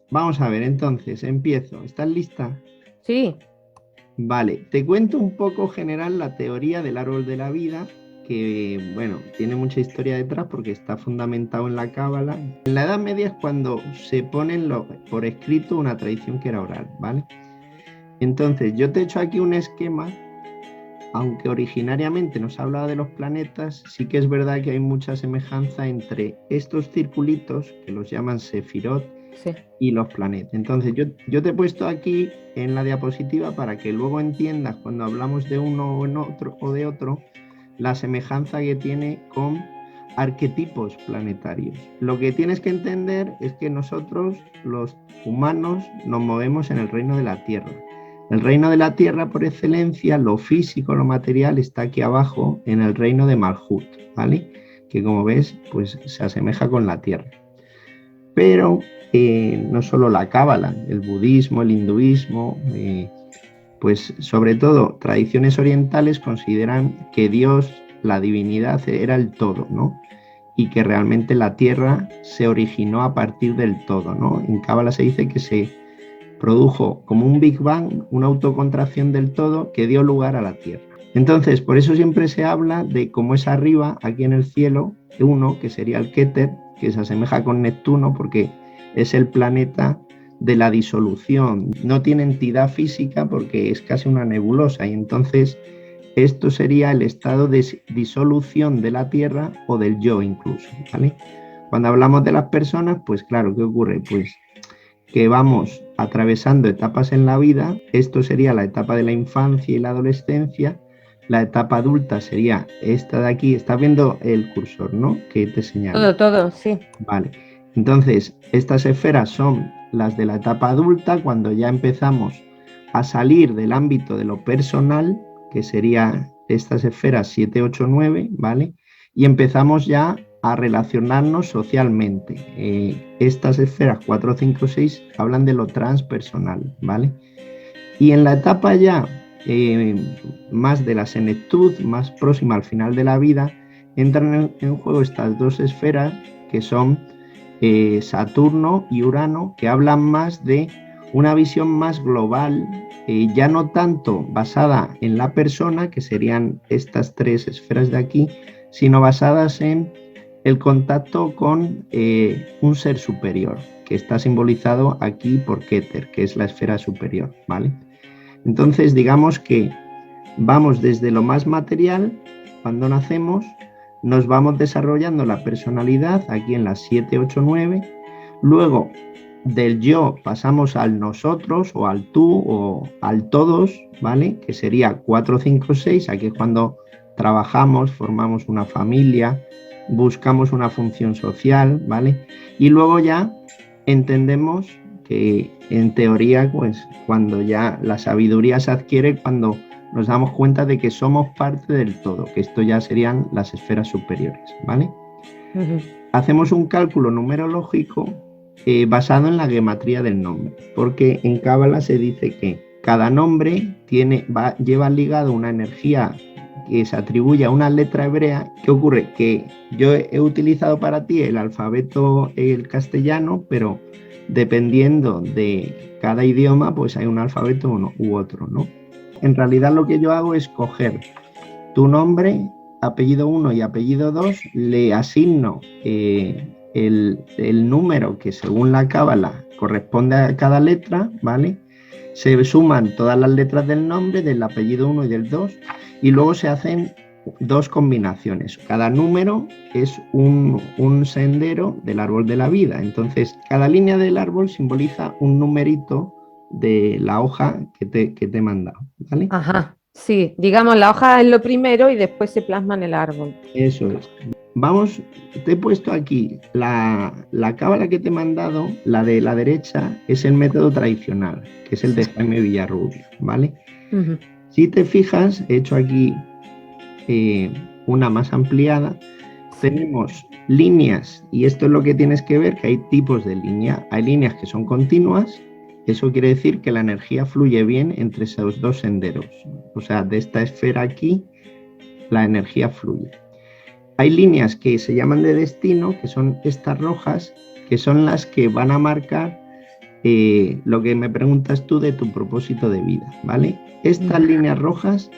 Vamos a ver, entonces, empiezo. ¿Estás lista? Sí, Vale, te cuento un poco general la teoría del árbol de la vida, que, bueno, tiene mucha historia detrás porque está fundamentado en la Cábala. En la Edad Media es cuando se pone por escrito una tradición que era oral, ¿vale? Entonces, yo te he hecho aquí un esquema, aunque originariamente nos hablaba de los planetas, sí que es verdad que hay mucha semejanza entre estos circulitos, que los llaman sefirot, sí. y los planetas. Entonces, yo te he puesto aquí en la diapositiva para que luego entiendas cuando hablamos de uno o en otro o de otro la semejanza que tiene con arquetipos planetarios. Lo que tienes que entender es que nosotros, los humanos, nos movemos en el reino de la Tierra. El reino de la Tierra, por excelencia, lo físico, lo material, está aquí abajo en el reino de Malhut, ¿vale? Que como ves, pues se asemeja con la Tierra. Pero no solo la cábala, el budismo, el hinduismo, pues sobre todo tradiciones orientales consideran que Dios, la divinidad, era el todo, ¿no? Y que realmente la tierra se originó a partir del todo, ¿no? En cábala se dice que se produjo como un Big Bang, una autocontracción del todo que dio lugar a la tierra. Entonces, por eso siempre se habla de cómo es arriba, aquí en el cielo, uno, que sería el Keter, que se asemeja con Neptuno porque es el planeta de la disolución. No tiene entidad física porque es casi una nebulosa y entonces esto sería el estado de disolución de la Tierra o del yo incluso, ¿vale? Cuando hablamos de las personas, pues claro, ¿qué ocurre? Pues que vamos atravesando etapas en la vida. Esto sería la etapa de la infancia y la adolescencia. La etapa adulta sería esta de aquí. Estás viendo el cursor, ¿no? Que te señalo. Todo, sí. Vale. Entonces, estas esferas son las de la etapa adulta, cuando ya empezamos a salir del ámbito de lo personal, que sería estas esferas 7, 8, 9, ¿vale? Y empezamos ya a relacionarnos socialmente. Estas esferas 4, 5, 6 hablan de lo transpersonal, ¿vale? Y en la etapa ya más de la senectud, más próxima al final de la vida, entran en juego estas dos esferas que son Saturno y Urano, que hablan más de una visión más global, ya no tanto basada en la persona, que serían estas tres esferas de aquí, sino basadas en el contacto con un ser superior, que está simbolizado aquí por Keter, que es la esfera superior, ¿vale? Entonces, digamos que vamos desde lo más material, cuando nacemos, nos vamos desarrollando la personalidad aquí en las 7, 8, 9. Luego, del yo pasamos al nosotros o al tú o al todos, ¿vale? Que sería 4, 5, 6. Aquí es cuando trabajamos, formamos una familia, buscamos una función social, ¿vale? Y luego ya entendemos que en teoría, pues cuando ya la sabiduría se adquiere, cuando nos damos cuenta de que somos parte del todo, que esto ya serían las esferas superiores, ¿vale? Ujú. Hacemos un cálculo numerológico basado en la gematría del nombre, porque en Cábala se dice que cada nombre lleva ligado una energía que se atribuye a una letra hebrea. ¿Qué ocurre? Que yo he utilizado para ti el alfabeto el castellano, pero dependiendo de cada idioma, pues hay un alfabeto u otro, ¿no? En realidad lo que yo hago es coger tu nombre, apellido 1 y apellido 2, le asigno el número que según la cábala corresponde a cada letra, ¿vale? Se suman todas las letras del nombre, del apellido 1 y del 2, y luego se hacen dos combinaciones. Cada número es un sendero del árbol de la vida. Entonces, cada línea del árbol simboliza un numerito de la hoja que te he mandado, ¿vale? Ajá, sí. Digamos, la hoja es lo primero y después se plasma en el árbol. Eso es. Vamos, te he puesto aquí la cábala que te he mandado, la de la derecha, es el método tradicional, que es el Sí. de Jaime Villarrubio, ¿vale? Ujú. Si te fijas, he hecho aquí eh, una más ampliada. Sí. Tenemos líneas, y esto es lo que tienes que ver, que hay tipos de línea. Hay líneas que son continuas, eso quiere decir que la energía fluye bien entre esos dos senderos. O sea, de esta esfera aquí, la energía fluye. Hay líneas que se llaman de destino, que son estas rojas, que son las que van a marcar lo que me preguntas tú de tu propósito de vida, ¿vale? Estas líneas rojas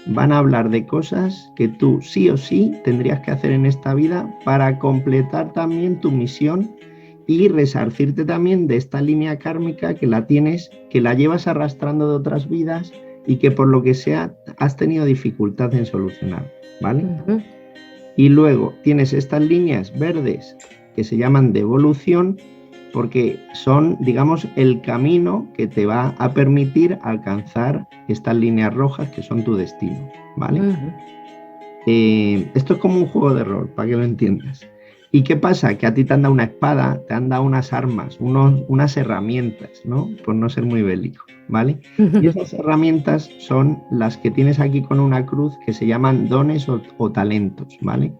van a hablar de cosas que tú sí o sí tendrías que hacer en esta vida para completar también tu misión y resarcirte también de esta línea kármica que la tienes, que la llevas arrastrando de otras vidas y que por lo que sea has tenido dificultad en solucionar, ¿vale? Y luego tienes estas líneas verdes que se llaman de evolución porque son, digamos, el camino que te va a permitir alcanzar estas líneas rojas que son tu destino, ¿vale? Esto es como un juego de rol, para que lo entiendas. ¿Y qué pasa? Que a ti te han dado una espada, te han dado unas armas, unas herramientas, ¿no? Por no ser muy bélico, ¿vale? Y esas herramientas son las que tienes aquí con una cruz que se llaman dones o talentos, ¿vale?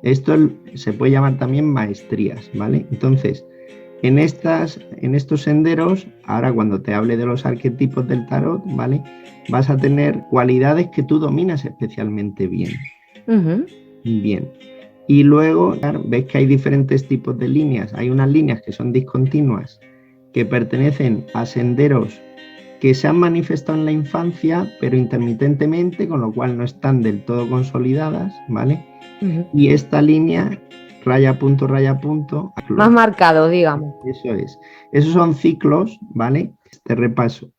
Esto se puede llamar también maestrías, ¿vale? Entonces, en estos senderos, ahora cuando te hable de los arquetipos del tarot, ¿vale? Vas a tener cualidades que tú dominas especialmente bien. Bien. Y luego ves que hay diferentes tipos de líneas. Hay unas líneas que son discontinuas, que pertenecen a senderos que se han manifestado en la infancia, pero intermitentemente, con lo cual no están del todo consolidadas, ¿vale? Y esta línea, raya punto, más marcado, digamos. Eso es. Esos son ciclos, ¿vale? Este repaso.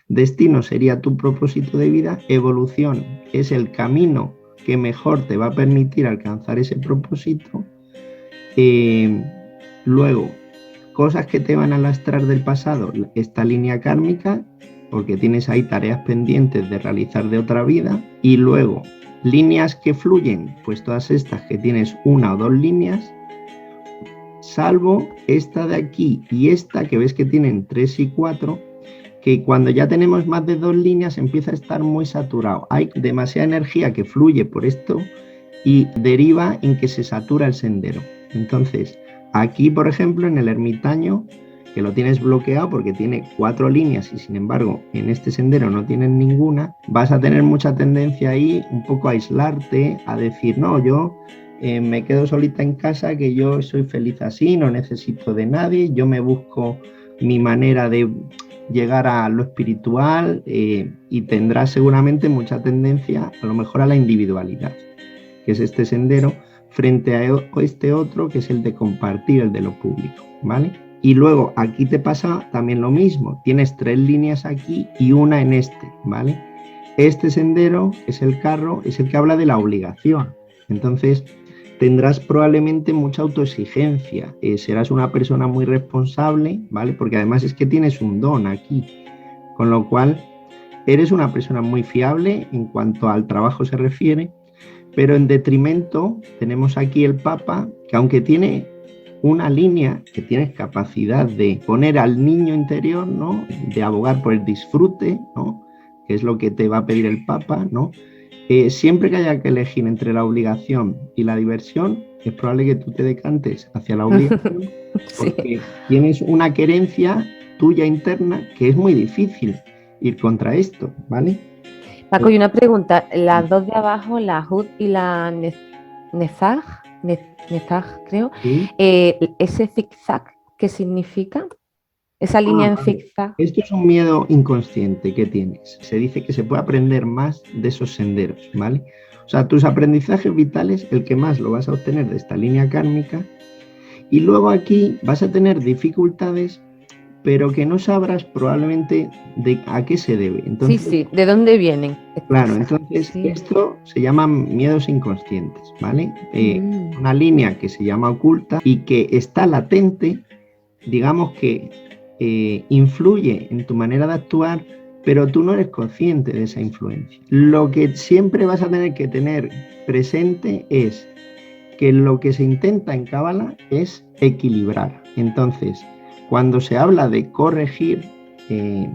Destino sería tu propósito de vida. Evolución es el camino que mejor te va a permitir alcanzar ese propósito. Luego, cosas que te van a lastrar del pasado, esta línea kármica, porque tienes ahí tareas pendientes de realizar de otra vida. Y luego, líneas que fluyen, pues todas estas que tienes una o dos líneas, salvo esta de aquí y esta que ves que tienen 3 y 4, que cuando ya tenemos más de 2 líneas empieza a estar muy saturado. Hay demasiada energía que fluye por esto y deriva en que se satura el sendero. Entonces, aquí, por ejemplo, en el ermitaño, que lo tienes bloqueado porque tiene 4 líneas y sin embargo en este sendero no tienes ninguna, vas a tener mucha tendencia ahí un poco a aislarte, a decir, no, yo me quedo solita en casa, que yo soy feliz así, no necesito de nadie, yo me busco mi manera de llegar a lo espiritual y tendrás seguramente mucha tendencia a lo mejor a la individualidad, que es este sendero, frente a este otro que es el de compartir, el de lo público, ¿vale? Y luego aquí te pasa también lo mismo, tienes 3 líneas aquí y una en este, ¿vale? Este sendero es el carro, es el que habla de la obligación, entonces tendrás probablemente mucha autoexigencia, serás una persona muy responsable, ¿vale? Porque además es que tienes un don aquí, con lo cual eres una persona muy fiable en cuanto al trabajo se refiere, pero en detrimento tenemos aquí el Papa, que aunque tiene una línea que tienes capacidad de poner al niño interior, ¿no? De abogar por el disfrute, ¿no? Que es lo que te va a pedir el Papa, ¿no? Siempre que haya que elegir entre la obligación y la diversión, es probable que tú te decantes hacia la obligación porque tienes una querencia tuya interna que es muy difícil ir contra esto, ¿vale? Paco, y una pregunta, las dos de abajo, la Hud y la Nezag, creo, ¿Sí? ese zigzag, ¿qué significa? Esa línea en Vale. zigzag. Esto es un miedo inconsciente que tienes. Se dice que se puede aprender más de esos senderos, ¿vale? O sea, tus aprendizajes vitales, el que más lo vas a obtener de esta línea kármica, y luego aquí vas a tener dificultades, pero que no sabrás probablemente de a qué se debe. Entonces, sí, ¿de dónde vienen? Claro, entonces esto se llama miedos inconscientes, ¿vale? Una línea que se llama oculta y que está latente, digamos que influye en tu manera de actuar, pero tú no eres consciente de esa influencia. Lo que siempre vas a tener que tener presente es que lo que se intenta en Cábala es equilibrar. Entonces, cuando se habla de corregir,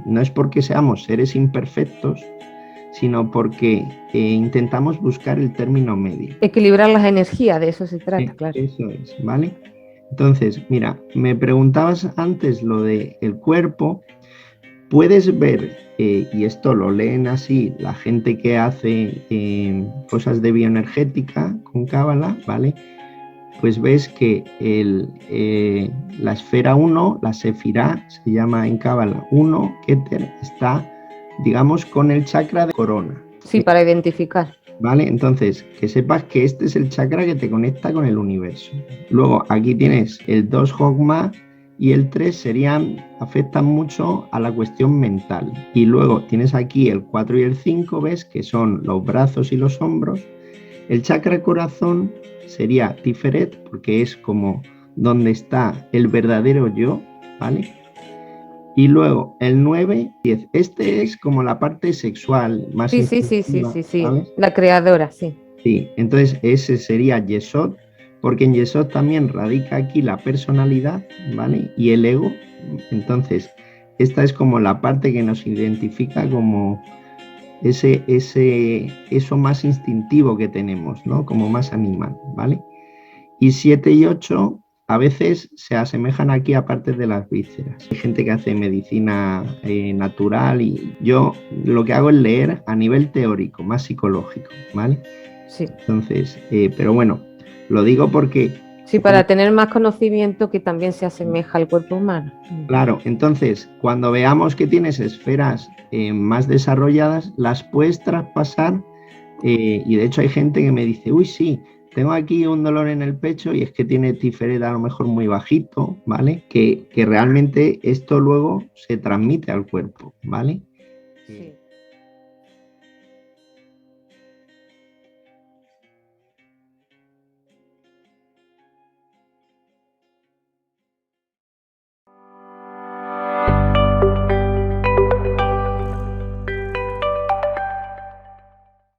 no es porque seamos seres imperfectos, sino porque intentamos buscar el término medio. Equilibrar las energías, de eso se trata, claro. Eso es, ¿vale? Entonces, mira, me preguntabas antes lo del cuerpo. Puedes ver, y esto lo leen así la gente que hace cosas de bioenergética con Cábala, ¿vale? pues ves que la esfera 1, la sefirá, se llama en Cábala 1, Keter, está, digamos, con el chakra de corona. Sí, para identificar. ¿Vale? Entonces, que sepas que este es el chakra que te conecta con el universo. Luego, aquí tienes el 2 Jogma y el 3 afectan mucho a la cuestión mental. Y luego tienes aquí el 4 y el 5, ¿ves? Que son los brazos y los hombros. El chakra corazón sería Tiferet, porque es como donde está el verdadero yo, ¿vale? Y luego el 9, 10. Este es como la parte sexual, más Sí, instintiva, ¿sabes? la creadora, sí. Sí, entonces ese sería Yesod, porque en Yesod también radica aquí la personalidad, ¿vale? Y el ego. Entonces, esta es como la parte que nos identifica como eso más instintivo que tenemos, ¿no? Como más animal, ¿vale? Y 7 y 8 a veces se asemejan aquí a partes de las vísceras. Hay gente que hace medicina natural y yo lo que hago es leer a nivel teórico, más psicológico, ¿vale? Sí. Entonces, pero bueno, lo digo porque... Sí, para tener más conocimiento que también se asemeja al cuerpo humano. Claro, entonces, cuando veamos que tienes esferas más desarrolladas, las puedes traspasar y de hecho hay gente que me dice, uy, sí, tengo aquí un dolor en el pecho y es que tiene Tiferet a lo mejor muy bajito, ¿vale? Que realmente esto luego se transmite al cuerpo, ¿vale? Sí.